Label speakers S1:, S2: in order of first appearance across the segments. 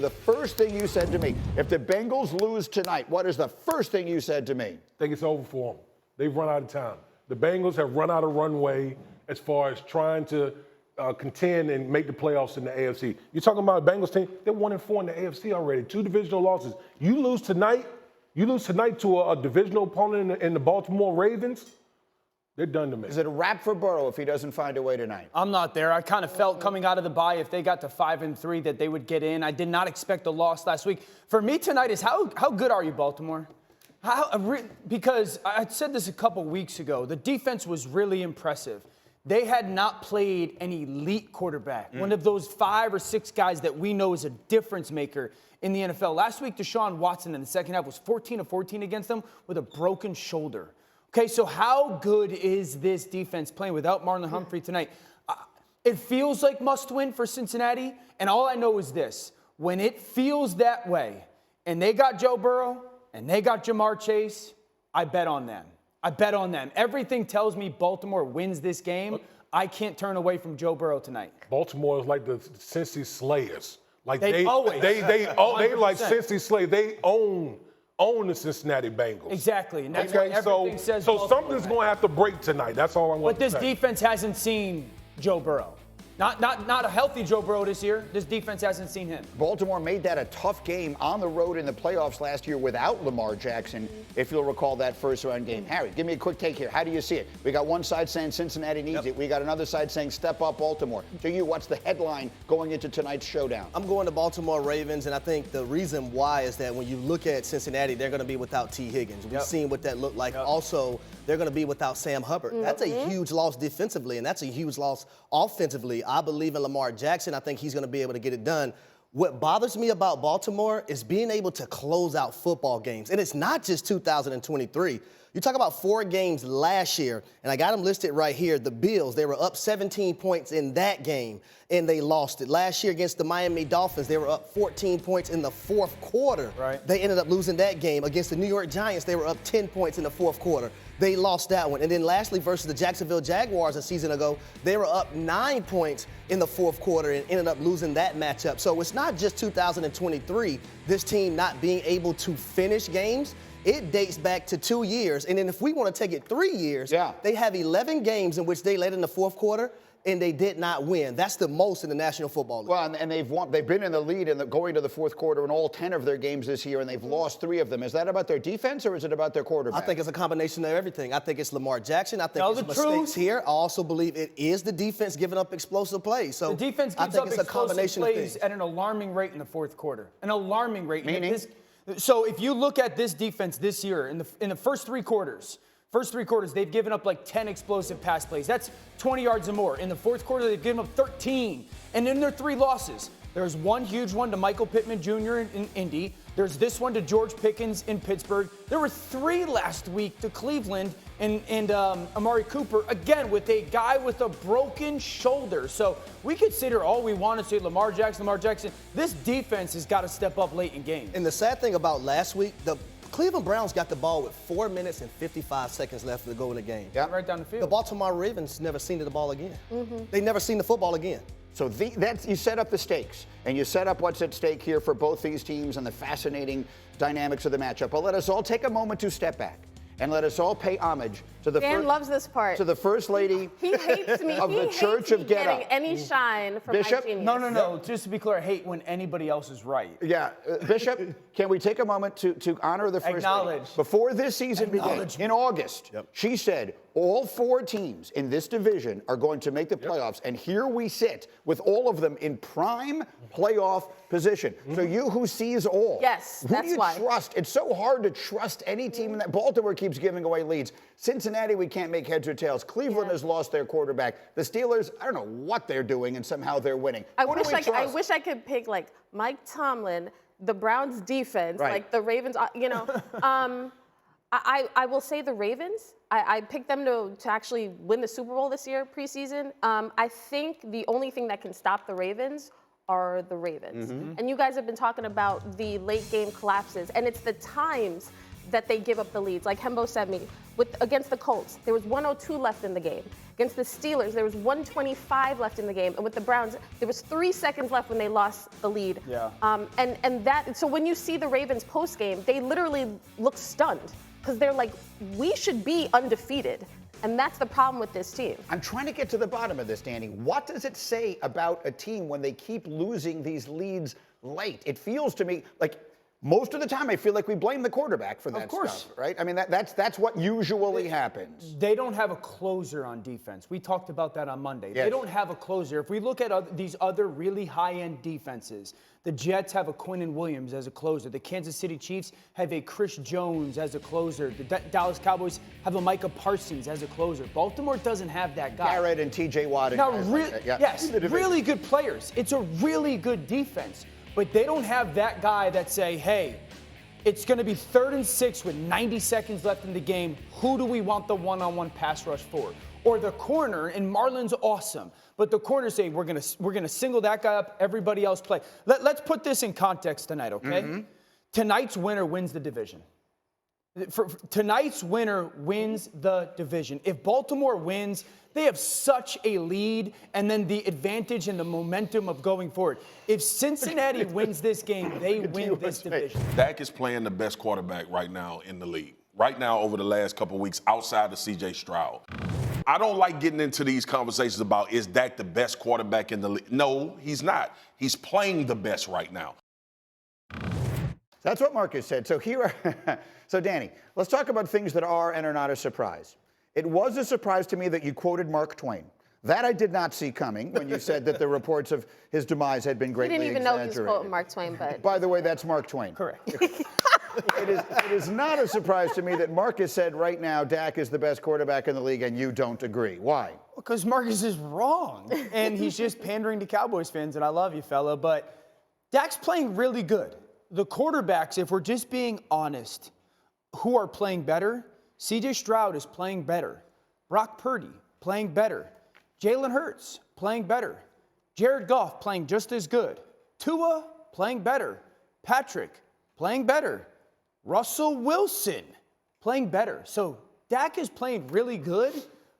S1: The first thing you said to me, if the Bengals lose tonight, what is the first thing you said to me?
S2: I think it's over for them. They've run out of time. The Bengals have run out of runway as far as trying to contend and make the playoffs in the AFC. You're talking about a Bengals team, they're 1-4 in the AFC already, 2 divisional losses. You lose tonight to a divisional opponent in the Baltimore Ravens, they're done to me.
S1: Is it a wrap for Burrow if he doesn't find a way tonight?
S3: I'm not there. I kind of felt coming out of the bye, if they got to 5-3, that they would get in. I did not expect a loss last week. For me tonight is how good are you, Baltimore? Because I said this a couple weeks ago. The defense was really impressive. They had not played an elite quarterback, one of those 5 or 6 guys that we know is a difference maker in the NFL. Last week, Deshaun Watson in the second half was 14 of 14 against them with a broken shoulder. Okay, so how good is this defense playing without Marlon Humphrey tonight? It feels like must-win for Cincinnati, and all I know is this. When it feels that way, and they got Joe Burrow, and they got Jamar Chase, I bet on them. I bet on them. Everything tells me Baltimore wins this game. I can't turn away from Joe Burrow tonight.
S2: Baltimore is like the Cincy Slayers. Like
S3: they always.
S2: They like Cincy Slayers. They own the Cincinnati Bengals.
S3: Exactly. And that's why everything says
S2: so something's going to have to break tonight. That's all I want to say.
S3: But this defense hasn't seen Joe Burrow. Not a healthy Joe Burrow this year. This defense hasn't seen him.
S1: Baltimore made that a tough game on the road in the playoffs last year without Lamar Jackson, if you'll recall that first-round game. Harry, give me a quick take here. How do you see it? We got one side saying Cincinnati needs it. We got another side saying step up Baltimore. To you, what's the headline going into tonight's showdown?
S4: I'm going to Baltimore Ravens, and I think the reason why is that when you look at Cincinnati, they're going to be without T. Higgins. We've seen what that looked like. Also, they're going to be without Sam Hubbard. That's a huge loss defensively, and that's a huge loss offensively. I believe in Lamar Jackson. I think he's going to be able to get it done. What bothers me about Baltimore is being able to close out football games. And it's not just 2023. You talk about 4 games last year, and I got them listed right here. The Bills, they were up 17 points in that game, and they lost it. Last year against the Miami Dolphins, they were up 14 points in the fourth quarter.
S3: Right.
S4: They ended up losing that game. Against the New York Giants, they were up 10 points in the fourth quarter. They lost that one. And then lastly, versus the Jacksonville Jaguars a season ago, they were up 9 points in the fourth quarter and ended up losing that matchup. So it's not just 2023, this team not being able to finish games. It dates back to 2 years. And then if we want to take it 3 years, they have 11 games in which they led in the fourth quarter, and they did not win. That's the most in the National Football League.
S1: Well, and they've won. They've been in the lead and going to the fourth quarter in all 10 of their games this year, and they've lost 3 of them. Is that about their defense or is it about their quarterback?
S4: I think it's a combination of everything. I think it's Lamar Jackson. I think it's mistakes here. I also believe it is the defense giving up explosive plays. So
S3: the defense gives up explosive plays at an alarming rate in the fourth quarter. An alarming rate.
S1: Meaning?
S3: So if you look at this defense this year, in the first 3 quarters, they've given up like 10 explosive pass plays. That's 20 yards or more. In the fourth quarter, they've given up 13. And in their 3 losses, there's one huge one to Michael Pittman Jr. in Indy. There's this one to George Pickens in Pittsburgh. There were 3 last week to Cleveland and Amari Cooper, again, with a guy with a broken shoulder. So we could sit here all we want to say Lamar Jackson. This defense has got to step up late in games.
S4: And the sad thing about last week, the Cleveland Browns got the ball with 4 minutes and 55 seconds left to go in the game.
S1: Yeah.
S3: Right down the field.
S4: The Baltimore Ravens never seen the ball again. They never seen the football again.
S1: So you set up the stakes, and you set up what's at stake here for both these teams and the fascinating dynamics of the matchup. But let us all take a moment to step back, and let us all pay homage to the
S5: Dan loves this part.
S1: to the First Lady
S5: He hates me.
S1: of
S5: he
S1: the
S5: hates
S1: Church
S5: me
S1: of Get
S5: getting
S1: Up.
S5: any shine from
S1: Bishop?
S5: my genius.
S3: No. Just to be clear, I hate when anybody else is right.
S1: Yeah, Bishop, can we take a moment to honor the First Lady?
S3: Acknowledge.
S1: Before this season began, in August, she said all 4 teams in this division are going to make the playoffs, and here we sit with all of them in prime playoff position. So you who sees all,
S5: Yes,
S1: who
S5: that's
S1: do you
S5: why.
S1: trust? It's so hard to trust any team in that. Baltimore keeps giving away leads. Cincinnati, we can't make heads or tails. Cleveland has lost their quarterback. The Steelers, I don't know what they're doing, and somehow they're winning.
S5: I
S1: Who do we
S5: wish I
S1: trust?
S5: wish I could pick like Mike Tomlin, the Browns defense, like the Ravens. I will say the Ravens. I picked them to actually win the Super Bowl this year, preseason. I think the only thing that can stop the Ravens are the Ravens. And you guys have been talking about the late game collapses, and it's the times that they give up the leads. Like Hembo said against the Colts, there was 102 left in the game. Against the Steelers, there was 125 left in the game. And with the Browns, there was 3 seconds left when they lost the lead.
S3: Yeah.
S5: So when you see the Ravens post game, they literally look stunned because they're like, we should be undefeated. And that's the problem with this team.
S1: I'm trying to get to the bottom of this, Danny. What does it say about a team when they keep losing these leads late? It feels to me like most of the time I feel like we blame the quarterback for that
S3: Of course.
S1: stuff, right? I mean, that's what usually happens.
S3: They don't have a closer on defense. We talked about that on Monday.
S1: Yes.
S3: They don't have a closer. If we look at these other really high-end defenses, the Jets have a Quinnen Williams as a closer. The Kansas City Chiefs have a Chris Jones as a closer. The Dallas Cowboys have a Micah Parsons as a closer. Baltimore doesn't have that guy.
S1: Garrett and T.J. Watt. And
S3: Now,
S1: guys like that. Yeah.
S3: yes, really good players. It's a really good defense. But they don't have that guy that say, hey, it's going to be 3rd and 6 with 90 seconds left in the game. Who do we want the one-on-one pass rush for? Or the corner, and Marlon's awesome, but the corner say, we're gonna single that guy up, everybody else play. Let's put this in context tonight, okay? Mm-hmm. Tonight's winner wins the division. Tonight's winner wins the division. If Baltimore wins, they have such a lead and then the advantage and the momentum of going forward. If Cincinnati wins this game, they win this division.
S6: Dak is playing the best quarterback right now in the league. Right now, over the last couple of weeks, outside of C.J. Stroud. I don't like getting into these conversations about, is Dak the best quarterback in the league? No, he's not. He's playing the best right now.
S1: That's what Marcus said. So so Danny, let's talk about things that are and are not a surprise. It was a surprise to me that you quoted Mark Twain. That I did not see coming when you said that the reports of his demise had been greatly exaggerated.
S5: You didn't even know he was quoting Mark Twain, but...
S1: By the way, that's Mark Twain.
S3: Correct.
S1: It is not a surprise to me that Marcus said right now Dak is the best quarterback in the league and you don't agree. Why?
S3: Because Marcus is wrong. And he's just pandering to Cowboys fans, and I love you, fella, but Dak's playing really good. The quarterbacks, if we're just being honest, who are playing better? C.J. Stroud is playing better. Brock Purdy playing better. Jalen Hurts playing better. Jared Goff playing just as good. Tua playing better. Patrick playing better. Russell Wilson playing better. So Dak is playing really good,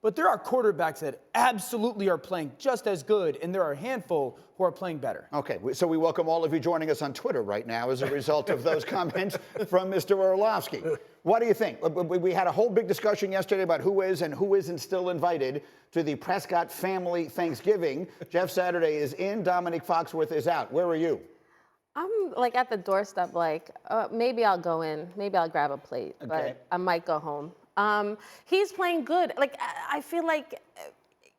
S3: but there are quarterbacks that absolutely are playing just as good, and there are a handful who are playing better.
S1: Okay, so we welcome all of you joining us on Twitter right now as a result of those comments from Mr. Orlovsky. What do you think? We had a whole big discussion yesterday about who is and who isn't still invited to the Prescott family Thanksgiving. Jeff Saturday is in, Dominic Foxworth is out. Where are you?
S5: I'm like at the doorstep, like maybe I'll go in, maybe I'll grab a plate, but I might go home. He's playing good. Like I feel like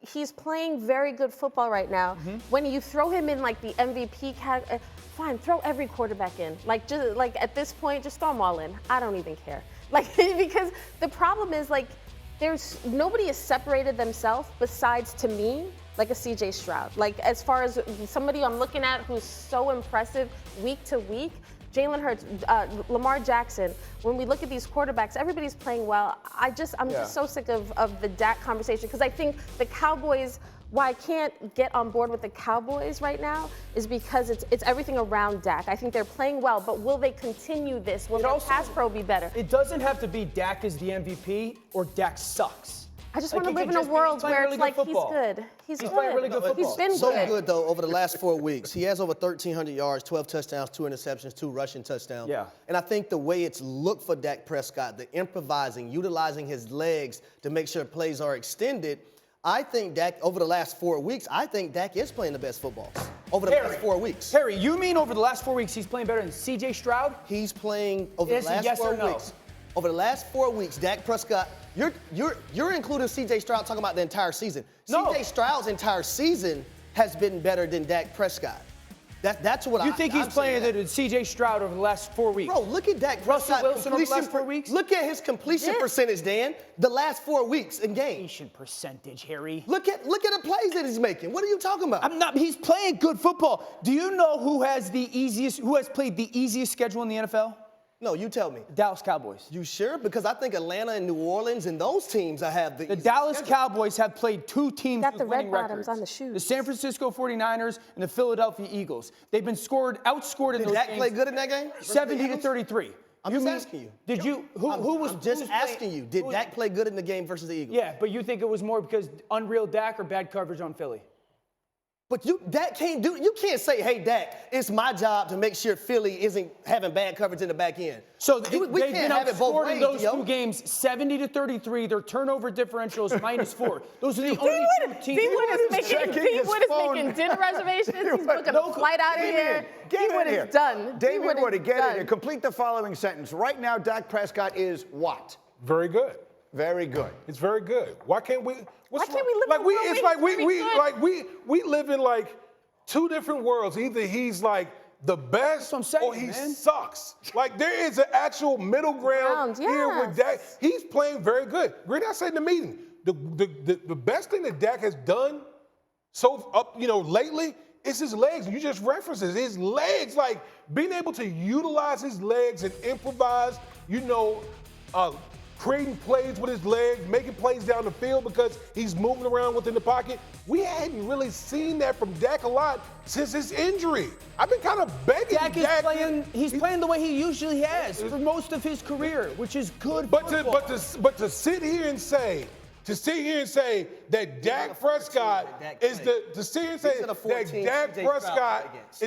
S5: he's playing very good football right now. Mm-hmm. When you throw him in like the MVP category, fine, throw every quarterback in. Like just like at this point, just throw them all in. I don't even care. Like because the problem is like there's nobody has separated themselves besides to me. Like a C.J. Stroud. Like as far as somebody I'm looking at who's so impressive week to week, Jalen Hurts, Lamar Jackson. When we look at these quarterbacks, everybody's playing well. I'm just so sick of the Dak conversation because I think the Cowboys. Why I can't get on board with the Cowboys right now is because it's everything around Dak. I think they're playing well, but will they continue this? Will their pass pro be better?
S3: It doesn't have to be Dak is the MVP or Dak sucks.
S5: I just want to live in a world where it's like he's good. He's good.
S3: Playing really good football.
S5: He's been
S4: so good, though, over the last 4 weeks. He has over 1,300 yards, 12 touchdowns, 2 interceptions, 2 rushing touchdowns.
S3: Yeah.
S4: And I think the way it's looked for Dak Prescott, the improvising, utilizing his legs to make sure plays are extended, I think Dak, over the last 4 weeks, I think Dak is playing the best football over the last 4 weeks.
S3: Harry, you mean over the last 4 weeks he's playing better than C.J. Stroud?
S4: He's playing over the last 4 weeks. Over the last 4 weeks, Dak Prescott, you're including C.J. Stroud talking about the entire season.
S3: No.
S4: C.J. Stroud's entire season has been better than Dak Prescott. That's what
S3: You think he's playing than C.J. Stroud over the last 4 weeks?
S4: Bro, look at Dak Prescott.
S3: Russell Wilson over the last 4 weeks?
S4: Look at his completion percentage, Dan. The last 4 weeks in games.
S3: Completion percentage, Harry.
S4: Look at the plays that he's making. What are you talking about?
S3: He's playing good football. Do you know who has played the easiest schedule in the NFL?
S4: No, you tell me.
S3: Dallas Cowboys.
S4: You sure? Because I think Atlanta and New Orleans and those teams have
S3: the Dallas Cowboys have played 2 teams
S5: got
S3: with
S5: the
S3: winning
S5: red bottoms
S3: records.
S5: on the shoes.
S3: The San Francisco 49ers and the Philadelphia Eagles. They've been outscored in those games.
S4: Did Dak play good in that game?
S3: 70-33.
S4: I'm just asking you.
S3: Did you? Who was
S4: I'm just
S3: who's
S4: asking
S3: playing-
S4: you? Did Dak play good in the game versus the Eagles?
S3: Yeah, but you think it was more because unreal Dak or bad coverage on Philly?
S4: But Dak can't do. You can't say, "Hey, Dak, it's my job to make sure Philly isn't having bad coverage in the back end."
S3: So
S4: we
S3: they've
S4: can't
S3: been
S4: have it both
S3: outscored
S4: ways,
S3: in those
S4: yo.
S3: two games, 70-33. Their turnover differential is -4. Those are the only two teams.
S5: He would have making dinner reservations. He's booking a flight out of here. He would have done.
S1: David Wood, get in here. Complete the following sentence. Right now, Dak Prescott is what?
S2: Very good.
S1: Very good.
S2: It's very good. Why can't we?
S5: Why can't we live in a world
S2: It's
S5: where
S2: like
S5: he's very good?
S2: we live in like two different worlds. Either he's like the best,
S3: That's what I'm saying,
S2: or he
S3: man.
S2: sucks. Like there is an actual middle ground here with Dak. He's playing very good. Great, I said in the meeting, the best thing that Dak has done lately is his legs. You just referenced it. His legs, like being able to utilize his legs and improvise. Creating plays with his legs, making plays down the field because he's moving around within the pocket. We hadn't really seen that from Dak a lot since his injury. I've been kind of begging
S3: Dak is playing. He's playing the way he usually has for most of his career, which is good.
S2: But to sit here and say that Dak Prescott is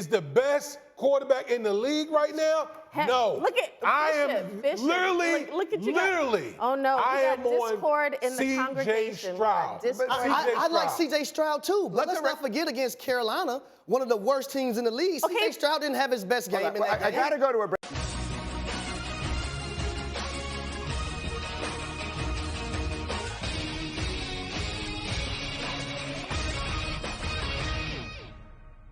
S2: the best quarterback in the league right now. No,
S5: look at Bishop. Look at you.
S2: Literally.
S5: Oh no,
S2: I am
S5: discord in the
S2: CJ
S5: congregation.
S2: Stroud.
S4: I like C.J. Stroud too, but let's not forget against Carolina, one of the worst teams in the league. C.J. Stroud didn't have his best game in that game.
S1: I got to go to a break.